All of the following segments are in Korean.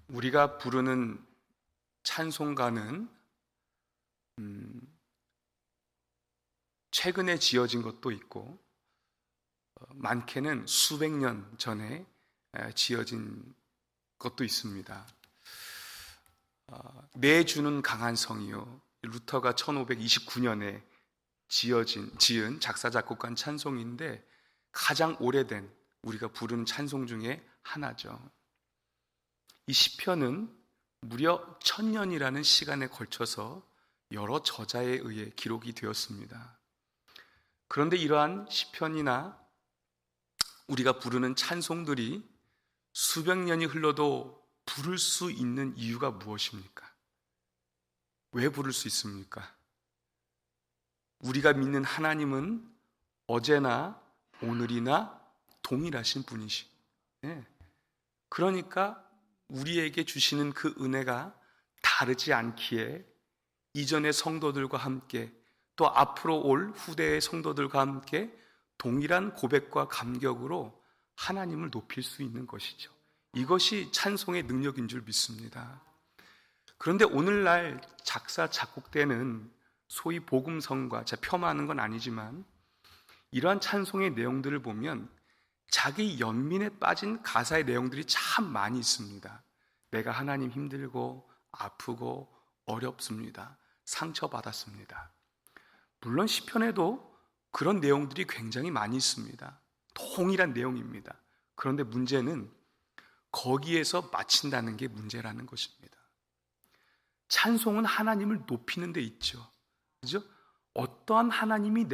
우리가 부르는 찬송가는 최근에 지어진 것도 있고 많게는 수백 년 전에 지어진 것도 있습니다. 내 주는 강한 성이요, 루터가 1529년에 지은 작사 작곡한 찬송인데 가장 오래된 우리가 부르는 찬송 중에 하나죠. 이 시편은 무려 1000년이라는 시간에 걸쳐서 여러 저자에 의해 기록이 되었습니다. 그런데 이러한 시편이나 우리가 부르는 찬송들이 수백 년이 흘러도 부를 수 있는 이유가 무엇입니까? 왜 부를 수 있습니까? 우리가 믿는 하나님은 어제나 오늘이나 동일하신 분이시. 그러니까 우리에게 주시는 그 은혜가 다르지 않기에 이전의 성도들과 함께 또 앞으로 올 후대의 성도들과 함께 동일한 고백과 감격으로 하나님을 높일 수 있는 것이죠. 이것이 찬송의 능력인 줄 믿습니다. 그런데 오늘날 작사 작곡되는 소위 복음성가, 제가 폄하하는 건 아니지만 이러한 찬송의 내용들을 보면 자기 연민에 빠진 가사의 내용들이 참 많이 있습니다. 내가 하나님 힘들고 아프고 어렵습니다. 상처받았습니다. 물론 시편에도 그런 내용들이 굉장히 많이 있습니다. 동일한 내용입니다. 그런데 문제는 거기에서 마친다는 게 문제라는 것입니다. 찬송은 하나님을 높이는 데 있죠. 그죠? 어떠한 하나님을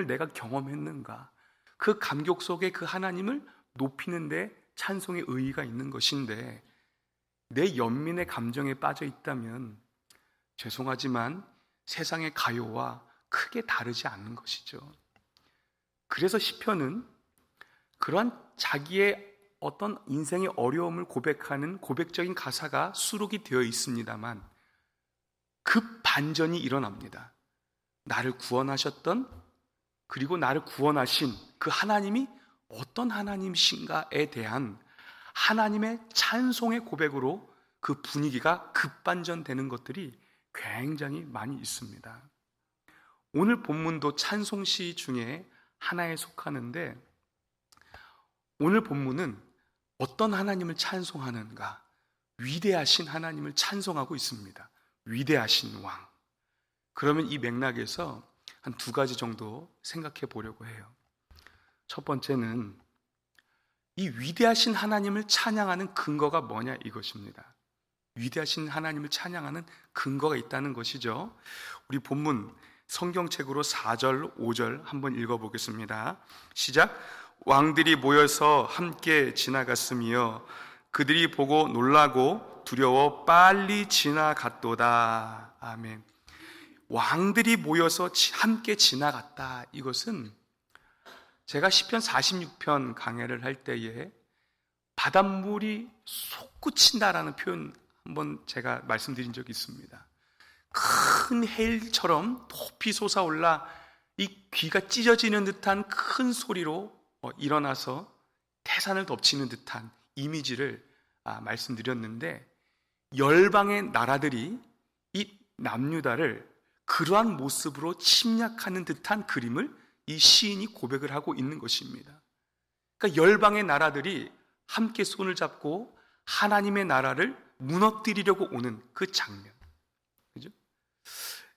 내가 경험했는가, 그 감격 속에 그 하나님을 높이는 데 찬송의 의의가 있는 것인데, 내 연민의 감정에 빠져 있다면 죄송하지만 세상의 가요와 크게 다르지 않는 것이죠. 그래서 시편은 그러한 자기의 어떤 인생의 어려움을 고백하는 고백적인 가사가 수록이 되어 있습니다만 급 반전이 일어납니다. 나를 구원하셨던, 그리고 나를 구원하신 그 하나님이 어떤 하나님이신가에 대한 하나님의 찬송의 고백으로 그 분위기가 급반전되는 것들이 굉장히 많이 있습니다. 오늘 본문도 찬송시 중에 하나에 속하는데, 오늘 본문은 어떤 하나님을 찬송하는가? 위대하신 하나님을 찬송하고 있습니다. 위대하신 왕. 그러면 이 맥락에서 한 두 가지 정도 생각해 보려고 해요. 첫 번째는 이 위대하신 하나님을 찬양하는 근거가 뭐냐, 이것입니다. 위대하신 하나님을 찬양하는 근거가 있다는 것이죠. 우리 본문 성경책으로 4절, 5절 한번 읽어보겠습니다. 시작. 왕들이 모여서 함께 지나갔으며 그들이 보고 놀라고 두려워 빨리 지나갔도다. 아멘. 왕들이 모여서 함께 지나갔다. 이것은 제가 시편 46편 강해를 할 때에 바닷물이 솟구친다라는 표현 한번 제가 말씀드린 적이 있습니다. 큰 해일처럼 높이 솟아올라 이 귀가 찢어지는 듯한 큰 소리로 일어나서 태산을 덮치는 듯한 이미지를 말씀드렸는데, 열방의 나라들이 이 남유다를 그러한 모습으로 침략하는 듯한 그림을 이 시인이 고백을 하고 있는 것입니다. 그러니까 열방의 나라들이 함께 손을 잡고 하나님의 나라를 무너뜨리려고 오는 그 장면, 그죠?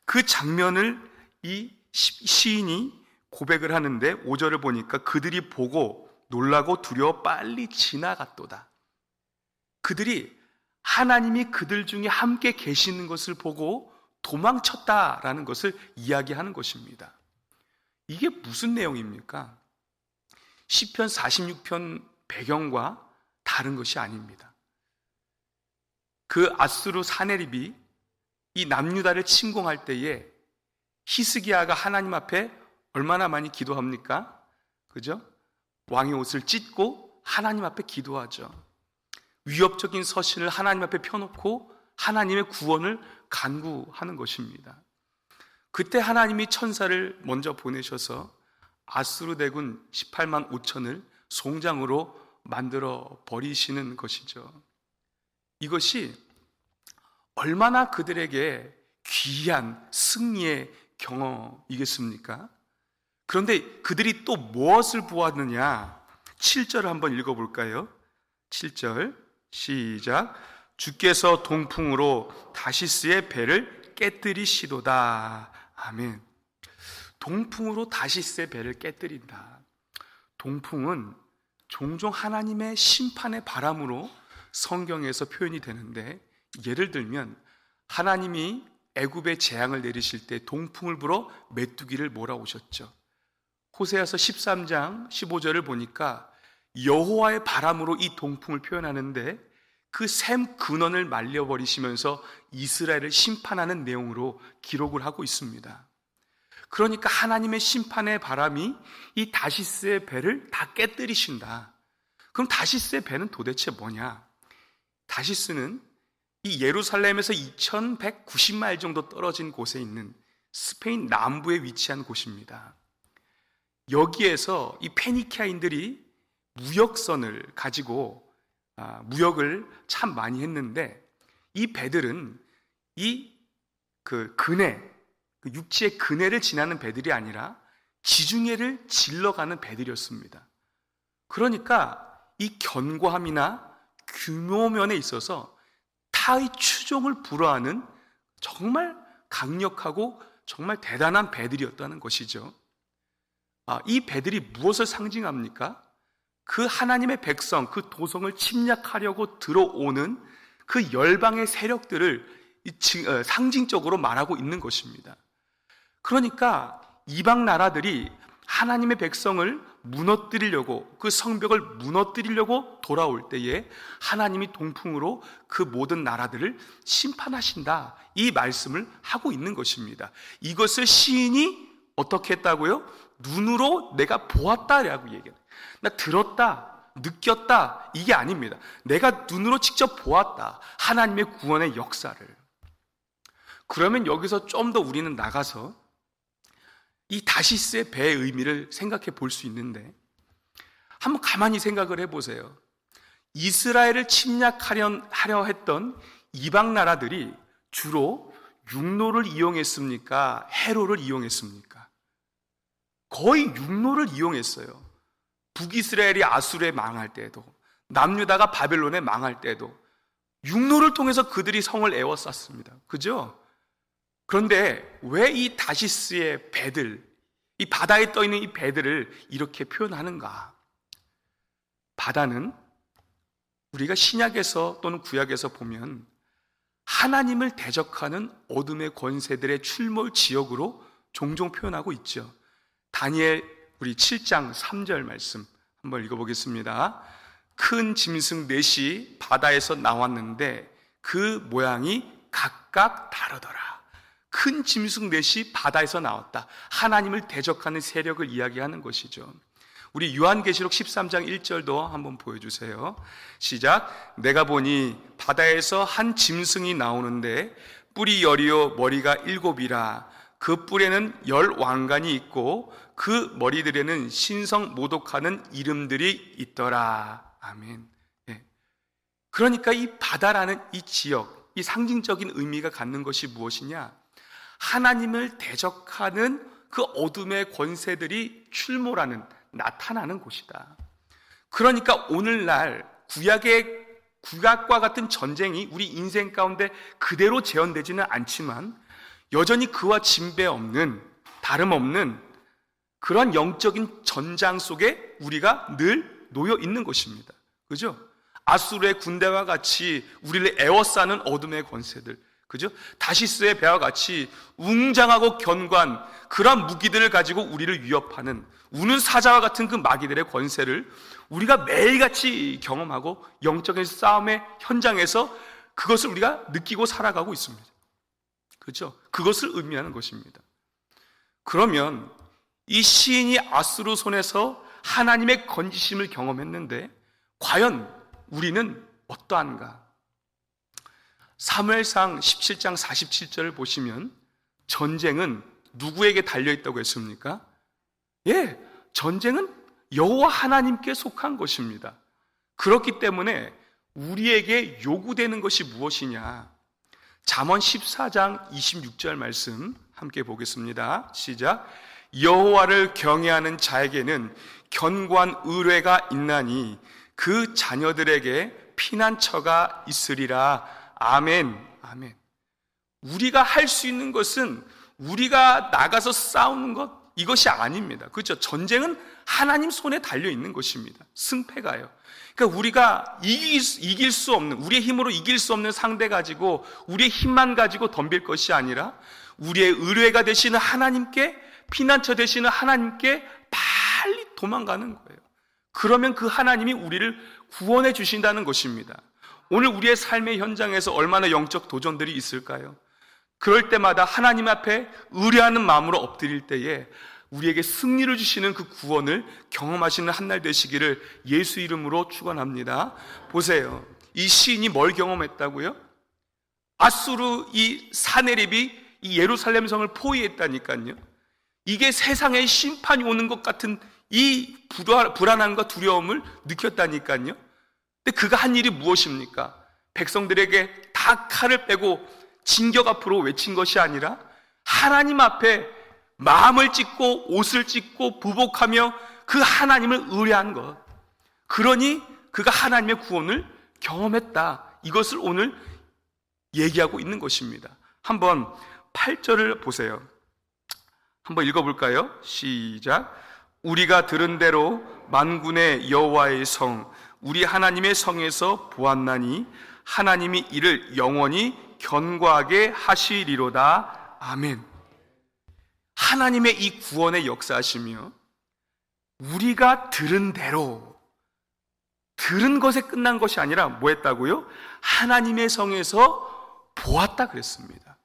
그 장면을 이 시인이 고백을 하는데 5절을 보니까 그들이 보고 놀라고 두려워 빨리 지나갔도다. 그들이 하나님이 그들 중에 함께 계시는 것을 보고 도망쳤다라는 것을 이야기하는 것입니다. 이게 무슨 내용입니까? 시편 46편 배경과 다른 것이 아닙니다. 그 아수르 사네립이 이 남유다를 침공할 때에 히스기야가 하나님 앞에 얼마나 많이 기도합니까? 그죠? 왕의 옷을 찢고 하나님 앞에 기도하죠. 위협적인 서신을 하나님 앞에 펴놓고 하나님의 구원을 간구하는 것입니다. 그때 하나님이 천사를 먼저 보내셔서 아수르 대군 18만 5천을 송장으로 만들어 버리시는 것이죠. 이것이 얼마나 그들에게 귀한 승리의 경험이겠습니까? 그런데 그들이 또 무엇을 보았느냐? 7절을 한번 읽어볼까요? 7절 시작. 주께서 동풍으로 다시스의 배를 깨뜨리시도다. 아멘. 동풍으로 다시스의 배를 깨뜨린다. 동풍은 종종 하나님의 심판의 바람으로 성경에서 표현이 되는데, 예를 들면 하나님이 애굽에 재앙을 내리실 때 동풍을 불어 메뚜기를 몰아오셨죠. 호세아서 13장 15절을 보니까 여호와의 바람으로 이 동풍을 표현하는데, 그 샘 근원을 말려버리시면서 이스라엘을 심판하는 내용으로 기록을 하고 있습니다. 그러니까 하나님의 심판의 바람이 이 다시스의 배를 다 깨뜨리신다. 그럼 다시스의 배는 도대체 뭐냐? 다시스는 이 예루살렘에서 2190마일 정도 떨어진 곳에 있는 스페인 남부에 위치한 곳입니다. 여기에서 이 페니키아인들이 무역선을 가지고 무역을 참 많이 했는데, 이 배들은 육지의 그네를 지나는 배들이 아니라 지중해를 질러가는 배들이었습니다. 그러니까 이 견고함이나 규모면에 있어서 타의 추종을 불허하는 정말 강력하고 정말 대단한 배들이었다는 것이죠. 이 배들이 무엇을 상징합니까? 그 하나님의 백성, 그 도성을 침략하려고 들어오는 그 열방의 세력들을 상징적으로 말하고 있는 것입니다. 그러니까 이방 나라들이 하나님의 백성을 무너뜨리려고, 그 성벽을 무너뜨리려고 돌아올 때에 하나님이 동풍으로 그 모든 나라들을 심판하신다, 이 말씀을 하고 있는 것입니다. 이것을 시인이 어떻게 했다고요? 눈으로 내가 보았다라고 얘기해요. 나 들었다, 느꼈다, 이게 아닙니다. 내가 눈으로 직접 보았다, 하나님의 구원의 역사를. 그러면 여기서 좀 더 우리는 나가서 이 다시스의 배의 의미를 생각해 볼 수 있는데, 한번 가만히 생각을 해보세요. 이스라엘을 침략하려 했던 이방 나라들이 주로 육로를 이용했습니까? 해로를 이용했습니까? 거의 육로를 이용했어요. 북이스라엘이 아수르에 망할 때도, 남유다가 바벨론에 망할 때도 육로를 통해서 그들이 성을 에워쌌습니다. 그죠? 그런데 왜 이 다시스의 배들, 이 바다에 떠있는 이 배들을 이렇게 표현하는가? 바다는 우리가 신약에서 또는 구약에서 보면 하나님을 대적하는 어둠의 권세들의 출몰 지역으로 종종 표현하고 있죠. 다니엘 우리 7장 3절 말씀 한번 읽어보겠습니다. 큰 짐승 넷이 바다에서 나왔는데 그 모양이 각각 다르더라. 큰 짐승 넷이 바다에서 나왔다. 하나님을 대적하는 세력을 이야기하는 것이죠. 우리 요한계시록 13장 1절도 한번 보여주세요. 시작. 내가 보니 바다에서 한 짐승이 나오는데 뿔이 10이요 머리가 7이라. 그 뿔에는 10왕관이 있고 그 머리들에는 신성 모독하는 이름들이 있더라. 아멘. 네. 그러니까 이 바다라는 이 지역, 이 상징적인 의미가 갖는 것이 무엇이냐? 하나님을 대적하는 그 어둠의 권세들이 출몰하는, 나타나는 곳이다. 그러니까 오늘날 구약과 같은 전쟁이 우리 인생 가운데 그대로 재현되지는 않지만 여전히 그와 진배 없는, 다름없는 그런 영적인 전장 속에 우리가 늘 놓여 있는 것입니다. 그죠? 아수르의 군대와 같이 우리를 에워싸는 어둠의 권세들, 그죠? 다시스의 배와 같이 웅장하고 견고한 그런 무기들을 가지고 우리를 위협하는 우는 사자와 같은 그 마귀들의 권세를 우리가 매일같이 경험하고 영적인 싸움의 현장에서 그것을 우리가 느끼고 살아가고 있습니다. 그렇죠? 그것을 의미하는 것입니다. 그러면 이 시인이 아수르 손에서 하나님의 건지심을 경험했는데 과연 우리는 어떠한가? 사무엘상 17장 47절을 보시면 전쟁은 누구에게 달려있다고 했습니까? 예, 전쟁은 여호와 하나님께 속한 것입니다. 그렇기 때문에 우리에게 요구되는 것이 무엇이냐? 잠언 14장 26절 말씀 함께 보겠습니다. 시작. 여호와를 경외하는 자에게는 견고한 의뢰가 있나니 그 자녀들에게 피난처가 있으리라. 아멘. 아멘. 우리가 할 수 있는 것은 우리가 나가서 싸우는 것, 이것이 아닙니다. 그렇죠? 전쟁은 하나님 손에 달려 있는 것입니다. 승패가요. 그러니까 우리가 이길 수 없는, 우리의 힘으로 이길 수 없는 상대 가지고 우리의 힘만 가지고 덤빌 것이 아니라 우리의 의뢰가 되시는 하나님께, 피난처 되시는 하나님께 빨리 도망가는 거예요. 그러면 그 하나님이 우리를 구원해 주신다는 것입니다. 오늘 우리의 삶의 현장에서 얼마나 영적 도전들이 있을까요? 그럴 때마다 하나님 앞에 의뢰하는 마음으로 엎드릴 때에 우리에게 승리를 주시는 그 구원을 경험하시는 한날 되시기를 예수 이름으로 축원합니다. 보세요. 이 시인이 뭘 경험했다고요? 아수르 이 사네립이 이 예루살렘 성을 포위했다니까요. 이게 세상에 심판이 오는 것 같은 이 불안함과 두려움을 느꼈다니까요. 근데 그가 한 일이 무엇입니까? 백성들에게 다 칼을 빼고 진격 앞으로 외친 것이 아니라 하나님 앞에 마음을 찢고 옷을 찢고 부복하며 그 하나님을 의뢰한 것. 그러니 그가 하나님의 구원을 경험했다. 이것을 오늘 얘기하고 있는 것입니다. 한번 8절을 보세요. 한번 읽어볼까요? 시작. 우리가 들은 대로 만군의 여호와의 성, 우리 하나님의 성에서 보았나니 하나님이 이를 영원히 견고하게 하시리로다. 아멘. 하나님의 이 구원의 역사하시며 우리가 들은 대로, 들은 것에 끝난 것이 아니라 뭐 했다고요? 하나님의 성에서 보았다 그랬습니다.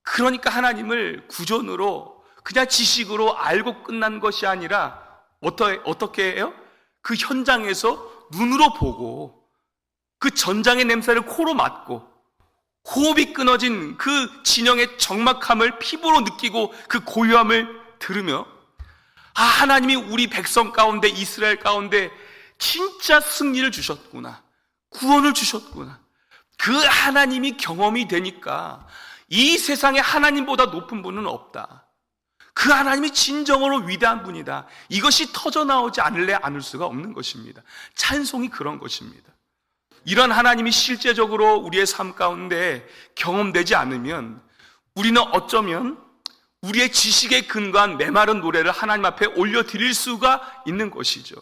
그러니까 하나님을 구전으로 그냥 지식으로 알고 끝난 것이 아니라 어떻게 해요? 그 현장에서 눈으로 보고 그 전장의 냄새를 코로 맡고 호흡이 끊어진 그 진영의 적막함을 피부로 느끼고 그 고요함을 들으며 하나님이 우리 백성 가운데, 이스라엘 가운데 진짜 승리를 주셨구나, 구원을 주셨구나, 그 하나님이 경험이 되니까 이 세상에 하나님보다 높은 분은 없다, 그 하나님이 진정으로 위대한 분이다, 이것이 터져나오지 않을 수가 없는 것입니다. 찬송이 그런 것입니다. 이런 하나님이 실제적으로 우리의 삶 가운데 경험되지 않으면 우리는 어쩌면 우리의 지식에 근거한 메마른 노래를 하나님 앞에 올려드릴 수가 있는 것이죠.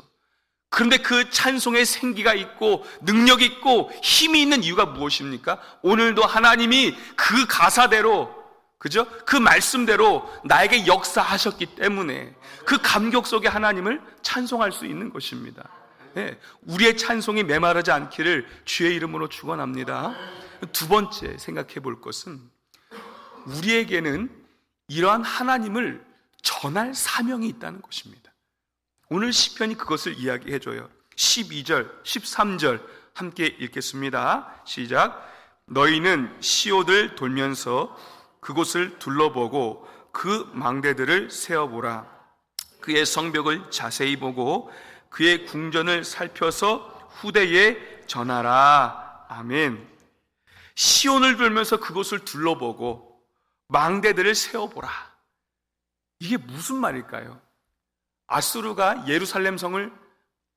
그런데 그 찬송에 생기가 있고 능력 있고 힘이 있는 이유가 무엇입니까? 오늘도 하나님이 그 가사대로, 그죠? 그 말씀대로 나에게 역사하셨기 때문에 그 감격 속에 하나님을 찬송할 수 있는 것입니다. 네, 우리의 찬송이 메마르지 않기를 주의 이름으로 축원합니다. 두 번째 생각해 볼 것은 우리에게는 이러한 하나님을 전할 사명이 있다는 것입니다. 오늘 시편이 그것을 이야기해 줘요. 12절, 13절 함께 읽겠습니다. 시작. 너희는 시옷을 돌면서 그곳을 둘러보고 그 망대들을 세어보라. 그의 성벽을 자세히 보고 그의 궁전을 살펴서 후대에 전하라. 아멘. 시온을 돌면서 그곳을 둘러보고 망대들을 세워보라. 이게 무슨 말일까요? 아수르가 예루살렘 성을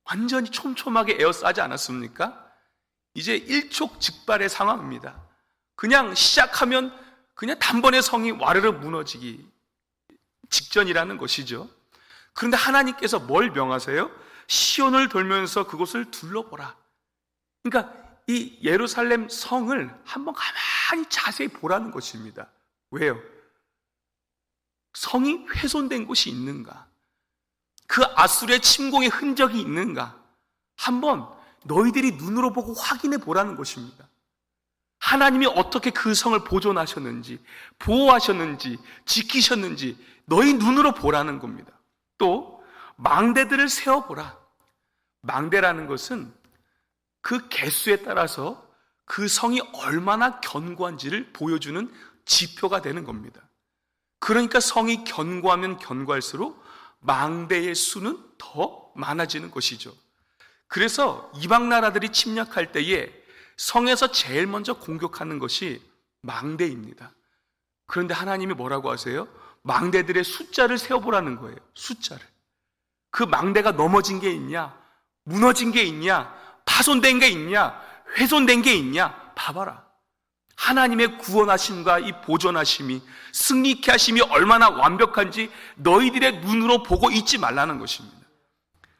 완전히 촘촘하게 에워싸지 않았습니까? 이제 일촉즉발의 상황입니다. 그냥 시작하면 그냥 단번에 성이 와르르 무너지기 직전이라는 것이죠. 그런데 하나님께서 뭘 명하세요? 시온을 돌면서 그곳을 둘러보라. 그러니까 이 예루살렘 성을 한번 가만히 자세히 보라는 것입니다. 왜요? 성이 훼손된 곳이 있는가? 그 아수르의 침공의 흔적이 있는가? 한번 너희들이 눈으로 보고 확인해 보라는 것입니다. 하나님이 어떻게 그 성을 보존하셨는지, 보호하셨는지, 지키셨는지 너희 눈으로 보라는 겁니다. 또 망대들을 세워보라. 망대라는 것은 그 개수에 따라서 그 성이 얼마나 견고한지를 보여주는 지표가 되는 겁니다. 그러니까 성이 견고하면 견고할수록 망대의 수는 더 많아지는 것이죠. 그래서 이방 나라들이 침략할 때에 성에서 제일 먼저 공격하는 것이 망대입니다. 그런데 하나님이 뭐라고 하세요? 망대들의 숫자를 세어보라는 거예요. 숫자를. 그 망대가 넘어진 게 있냐? 무너진 게 있냐? 파손된 게 있냐? 훼손된 게 있냐? 봐봐라. 하나님의 구원하심과 이 보존하심이, 승리케 하심이 얼마나 완벽한지 너희들의 눈으로 보고 있지 말라는 것입니다.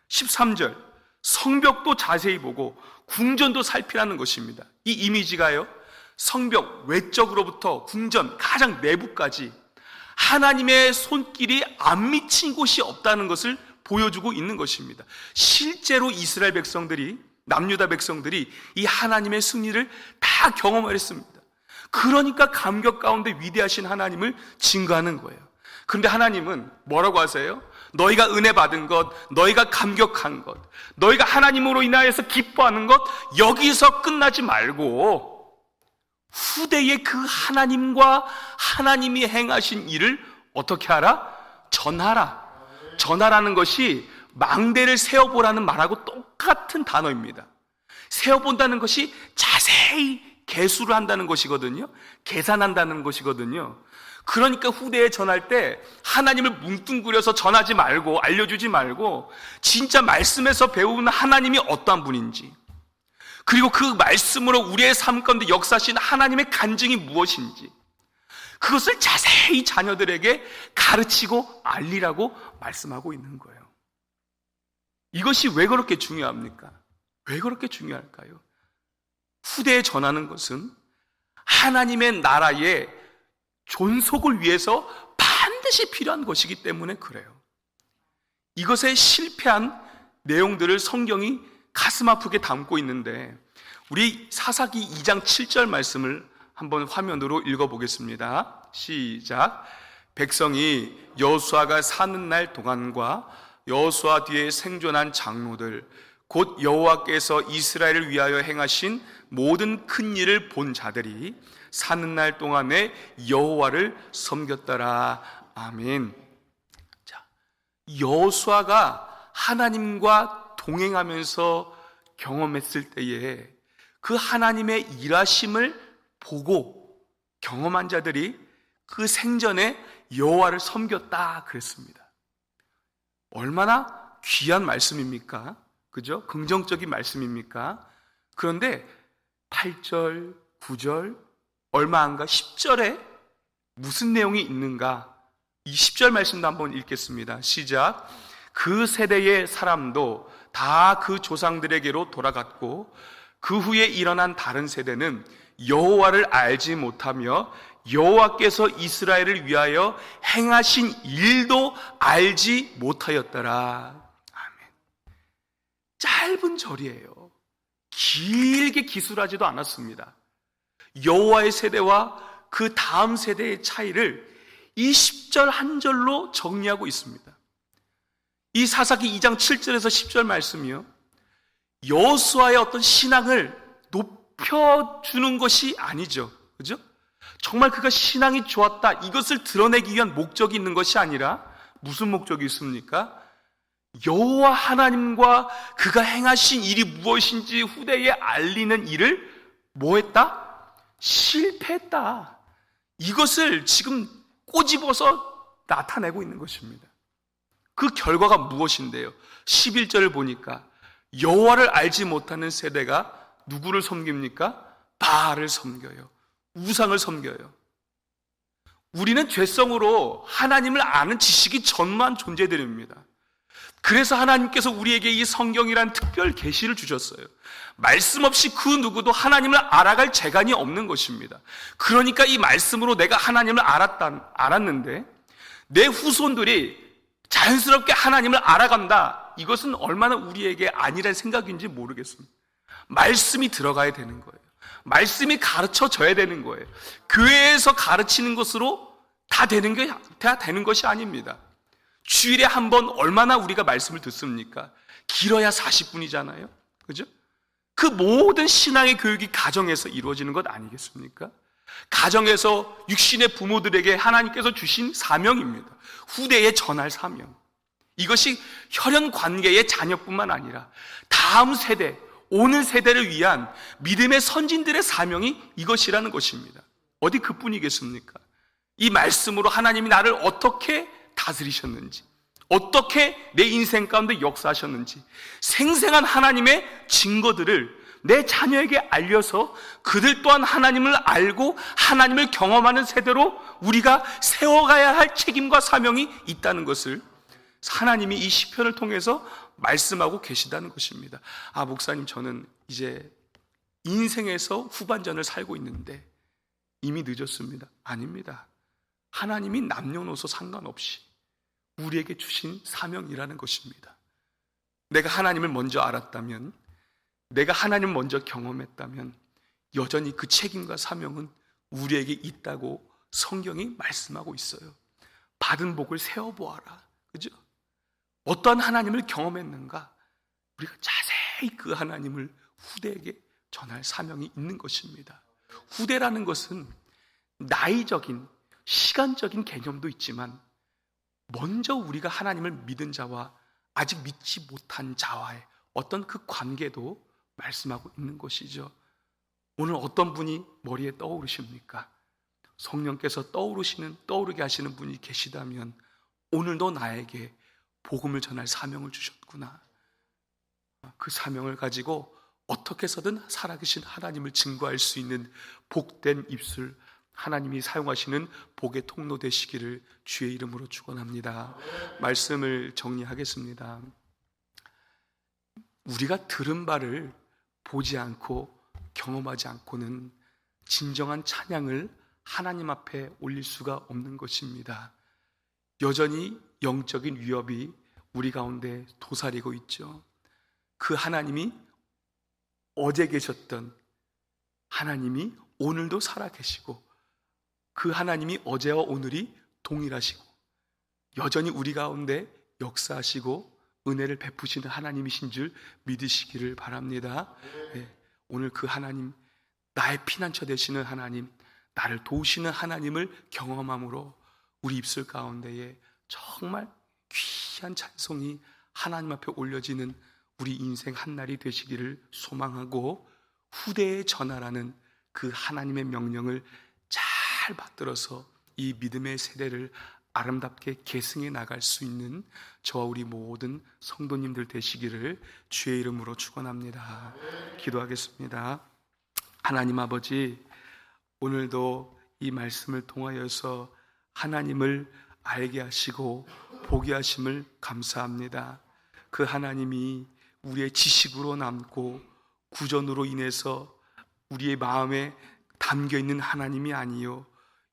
13절, 성벽도 자세히 보고 궁전도 살피라는 것입니다. 이 이미지가요, 성벽 외적으로부터 궁전 가장 내부까지 하나님의 손길이 안 미친 곳이 없다는 것을 보여주고 있는 것입니다. 실제로 이스라엘 백성들이, 남유다 백성들이 이 하나님의 승리를 다 경험했습니다. 그러니까 감격 가운데 위대하신 하나님을 증거하는 거예요. 그런데 하나님은 뭐라고 하세요? 너희가 은혜 받은 것, 너희가 감격한 것, 너희가 하나님으로 인하여서 기뻐하는 것, 여기서 끝나지 말고 후대에 그 하나님과 하나님이 행하신 일을 어떻게 하라? 전하라. 전하라는 것이 망대를 세어보라는 말하고 똑같은 단어입니다. 세어본다는 것이 자세히 계수를 한다는 것이거든요. 계산한다는 것이거든요. 그러니까 후대에 전할 때 하나님을 뭉뚱그려서 전하지 말고, 알려주지 말고 진짜 말씀에서 배우는 하나님이 어떠한 분인지, 그리고 그 말씀으로 우리의 삶 가운데 역사하신 하나님의 간증이 무엇인지, 그것을 자세히 자녀들에게 가르치고 알리라고 말씀하고 있는 거예요. 이것이 왜 그렇게 중요합니까? 왜 그렇게 중요할까요? 후대에 전하는 것은 하나님의 나라의 존속을 위해서 반드시 필요한 것이기 때문에 그래요. 이것에 실패한 내용들을 성경이 가슴 아프게 담고 있는데, 우리 사사기 2장 7절 말씀을 한번 화면으로 읽어보겠습니다. 시작. 백성이 여호수아가 사는 날 동안과 여호수아 뒤에 생존한 장로들, 곧 여호와께서 이스라엘을 위하여 행하신 모든 큰 일을 본 자들이 사는 날 동안에 여호와를 섬겼더라. 아멘. 자, 여호수아가 하나님과 동행하면서 경험했을 때에 그 하나님의 일하심을 보고 경험한 자들이 그 생전에 여호와를 섬겼다 그랬습니다. 얼마나 귀한 말씀입니까? 그죠? 긍정적인 말씀입니까? 그런데 8절, 9절, 얼마 안가 10절에 무슨 내용이 있는가? 이 10절 말씀도 한번 읽겠습니다. 시작. 그 세대의 사람도 다 그 조상들에게로 돌아갔고 그 후에 일어난 다른 세대는 여호와를 알지 못하며 여호와께서 이스라엘을 위하여 행하신 일도 알지 못하였더라. 아멘. 짧은 절이에요. 길게 기술하지도 않았습니다. 여호와의 세대와 그 다음 세대의 차이를 이 10절 한 절로 정리하고 있습니다. 이 사사기 2장 7절에서 10절 말씀이요, 여호수아의 어떤 신앙을 높여주는 것이 아니죠. 그죠? 정말 그가 신앙이 좋았다, 이것을 드러내기 위한 목적이 있는 것이 아니라 무슨 목적이 있습니까? 여호와 하나님과 그가 행하신 일이 무엇인지 후대에 알리는 일을 뭐했다? 실패했다. 이것을 지금 꼬집어서 나타내고 있는 것입니다. 그 결과가 무엇인데요? 11절을 보니까 여호와를 알지 못하는 세대가 누구를 섬깁니까? 바알을 섬겨요. 우상을 섬겨요. 우리는 죄성으로 하나님을 아는 지식이 전무한 존재들입니다. 그래서 하나님께서 우리에게 이 성경이란 특별 계시를 주셨어요. 말씀 없이 그 누구도 하나님을 알아갈 재간이 없는 것입니다. 그러니까 이 말씀으로 내가 하나님을 알았는데 내 후손들이 자연스럽게 하나님을 알아간다, 이것은 얼마나 우리에게 아니란 생각인지 모르겠습니다. 말씀이 들어가야 되는 거예요. 말씀이 가르쳐져야 되는 거예요. 교회에서 가르치는 것으로 다 되는 것이 아닙니다. 주일에 한 번 얼마나 우리가 말씀을 듣습니까? 길어야 40분이잖아요. 그죠? 그 모든 신앙의 교육이 가정에서 이루어지는 것 아니겠습니까? 가정에서 육신의 부모들에게 하나님께서 주신 사명입니다. 후대에 전할 사명. 이것이 혈연 관계의 자녀뿐만 아니라 다음 세대, 오는 세대를 위한 믿음의 선진들의 사명이 이것이라는 것입니다. 어디 그뿐이겠습니까? 이 말씀으로 하나님이 나를 어떻게 다스리셨는지, 어떻게 내 인생 가운데 역사하셨는지 생생한 하나님의 증거들을 내 자녀에게 알려서 그들 또한 하나님을 알고 하나님을 경험하는 세대로 우리가 세워가야 할 책임과 사명이 있다는 것을 하나님이 이 시편을 통해서 말씀하고 계시다는 것입니다. 목사님, 저는 이제 인생에서 후반전을 살고 있는데 이미 늦었습니다. 아닙니다. 하나님이 남녀노소 상관없이 우리에게 주신 사명이라는 것입니다. 내가 하나님을 먼저 알았다면, 내가 하나님을 먼저 경험했다면 여전히 그 책임과 사명은 우리에게 있다고 성경이 말씀하고 있어요. 받은 복을 세어보아라. 그죠? 어떠한 하나님을 경험했는가? 우리가 자세히 그 하나님을 후대에게 전할 사명이 있는 것입니다. 후대라는 것은 나이적인, 시간적인 개념도 있지만 먼저 우리가 하나님을 믿은 자와 아직 믿지 못한 자와의 어떤 그 관계도 말씀하고 있는 것이죠. 오늘 어떤 분이 머리에 떠오르십니까? 성령께서 떠오르게 하시는 분이 계시다면 오늘도 나에게 복음을 전할 사명을 주셨구나. 그 사명을 가지고 어떻게 해서든 살아계신 하나님을 증거할 수 있는 복된 입술, 하나님이 사용하시는 복의 통로 되시기를 주의 이름으로 축원합니다. 말씀을 정리하겠습니다. 우리가 들은 바를 보지 않고 경험하지 않고는 진정한 찬양을 하나님 앞에 올릴 수가 없는 것입니다. 여전히 영적인 위협이 우리 가운데 도사리고 있죠. 그 하나님이 어제 계셨던 하나님이 오늘도 살아계시고, 그 하나님이 어제와 오늘이 동일하시고 여전히 우리 가운데 역사하시고 은혜를 베푸시는 하나님이신 줄 믿으시기를 바랍니다. 네, 오늘 그 하나님, 나의 피난처 되시는 하나님, 나를 도우시는 하나님을 경험함으로 우리 입술 가운데에 정말 귀한 찬송이 하나님 앞에 올려지는 우리 인생 한날이 되시기를 소망하고, 후대에 전하라는 그 하나님의 명령을 잘 받들어서 이 믿음의 세대를 아름답게 계승해 나갈 수 있는 저와 우리 모든 성도님들 되시기를 주의 이름으로 축원합니다. 기도하겠습니다. 하나님 아버지, 오늘도 이 말씀을 통하여서 하나님을 알게 하시고 보게 하심을 감사합니다. 그 하나님이 우리의 지식으로 남고 구전으로 인해서 우리의 마음에 담겨있는 하나님이 아니요,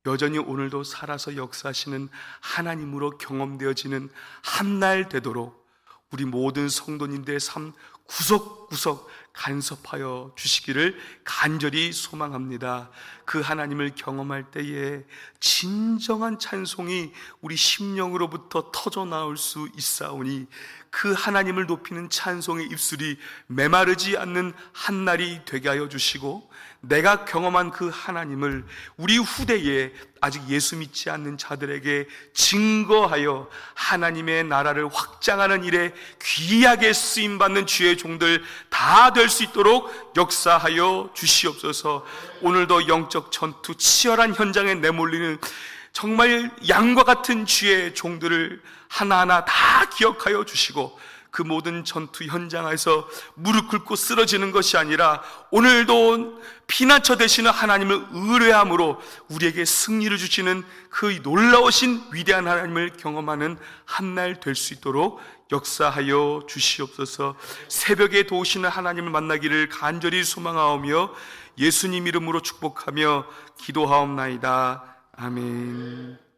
여전히 오늘도 살아서 역사하시는 하나님으로 경험되어지는 한날 되도록 우리 모든 성도님들의 삶 구석구석 간섭하여 주시기를 간절히 소망합니다. 그 하나님을 경험할 때에 진정한 찬송이 우리 심령으로부터 터져 나올 수 있사오니, 그 하나님을 높이는 찬송의 입술이 메마르지 않는 한날이 되게 하여 주시고, 내가 경험한 그 하나님을 우리 후대에 아직 예수 믿지 않는 자들에게 증거하여 하나님의 나라를 확장하는 일에 귀하게 쓰임받는 주의 종들 다 될 수 있도록 역사하여 주시옵소서. 오늘도 영적 전투 치열한 현장에 내몰리는 정말 양과 같은 주의 종들을 하나하나 다 기억하여 주시고, 그 모든 전투 현장에서 무릎 꿇고 쓰러지는 것이 아니라 오늘도 피난처 되시는 하나님을 의뢰함으로 우리에게 승리를 주시는 그 놀라우신 위대한 하나님을 경험하는 한날 될 수 있도록 역사하여 주시옵소서. 새벽에 도우시는 하나님을 만나기를 간절히 소망하오며 예수님 이름으로 축복하며 기도하옵나이다. 아멘.